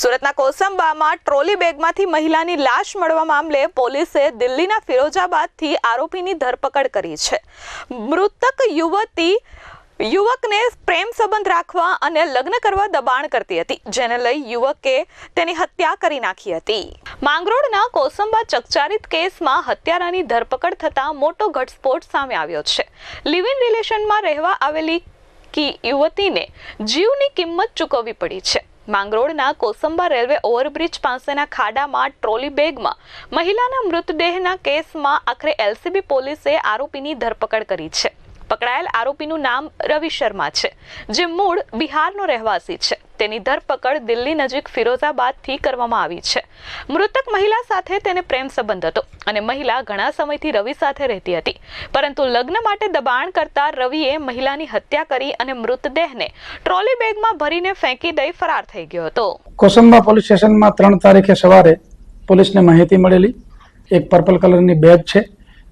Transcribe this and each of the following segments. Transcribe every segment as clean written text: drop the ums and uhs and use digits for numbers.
સુરતના કોસંબામાં ટ્રોલી બેગમાંથી મહિલાની લાશ મળવા મામલે પોલીસે દિલ્હીના ફિરોજાબાદથી આરોપીની ધરપકડ કરી છે। મૃતક યુવકને પ્રેમ સંબંધ રાખવા અને લગ્ન કરવા દબાણ કરતી હતી, જેને લઈ યુવકે તેની હત્યા કરી નાખી હતી। માંગરોળના કોસંબા ચકચારિત કેસમાં હત્યારાની ધરપકડ થતા મોટો ઘટસ્ફોટ સામે આવ્યો છે। લિવ ઇન રિલેશનમાં રહેવા આવેલી યુવતીને જીવની કિંમત ચૂકવવી પડી છે। માંગરોળના કોસંબા રેલવે ઓવરબ્રિજ પાસેના ખાડામાં ટ્રોલી બેગમાં મહિલાના મૃતદેહના કેસમાં આખરે એલસીબી પોલીસે આરોપીની ધરપકડ કરી છે। પકડાયેલ આરોપીનું નામ રવિ શર્મા છે, જે મૂળ બિહારનો રહેવાસી છે। તેની ધરપકડ દિલ્હી નજીક ફિરોઝાબાદથી કરવામાં આવી છે। મૃતક મહિલા સાથે તેને પ્રેમ સંબંધ હતો અને મહિલા ઘણા સમયથી રવિ સાથે રહેતી હતી, પરંતુ લગ્ન માટે દબાણ કરતા રવિએ મહિલાની હત્યા કરી અને મૃતદેહને ટ્રોલી બેગમાં ભરીને ફેંકી દઈ ફરાર થઈ ગયો હતો। કોસંબા પોલીસ સ્ટેશનમાં 3 તારીખે સવારે પોલીસને માહિતી મળેલી એક પર્પલ કલરની બેગ છે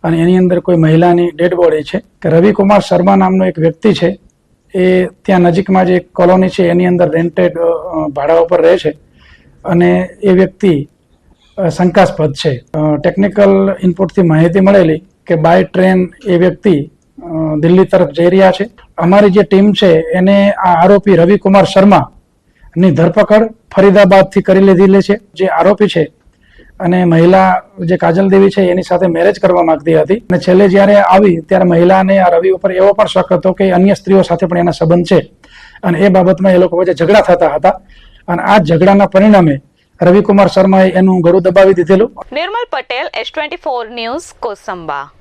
અને એની અંદર કોઈ મહિલાની ડેડ બોડી છે કે રવિકુમાર શર્મા નામનો એક વ્યક્તિ છે, એ ત્યાં નજીકમાં જે એક કોલોની છે એની અંદર રેન્ટેડ ભાડા ઉપર રહે છે અને એ વ્યક્તિ શંકાસ્પદ છે। ટેકનિકલ ઇનપુટથી માહિતી મળેલી કે બાય ટ્રેન એ વ્યક્તિ દિલ્હી તરફ જઈ રહ્યા છે। અમારી જે ટીમ છે એને આ આરોપી રવિકુમાર શર્મા ની ધરપકડ ફરીદાબાદથી કરી લીધેલી છે। જે આરોપી છે અને મહિલા જે કાજલ દેવી છે એની સાથે મેરેજ કરવા માંગતી હતી અને છેલ્લે જ્યારે આવી ત્યારે મહિલાને આ રવિ ઉપર એવો પણ શક હતો કે અન્ય સ્ત્રીઓ સાથે પણ એના સંબંધ છે અને એ બાબતમાં એ લોકો વચ્ચે ઝઘડા થતા હતા અને આ ઝઘડાના પરિણામે રવિકુમાર શર્માએ એનું ગળું દબાવી દીધેલું। નિર્મલ પટેલ, S24 ન્યૂઝ, કોસંબા।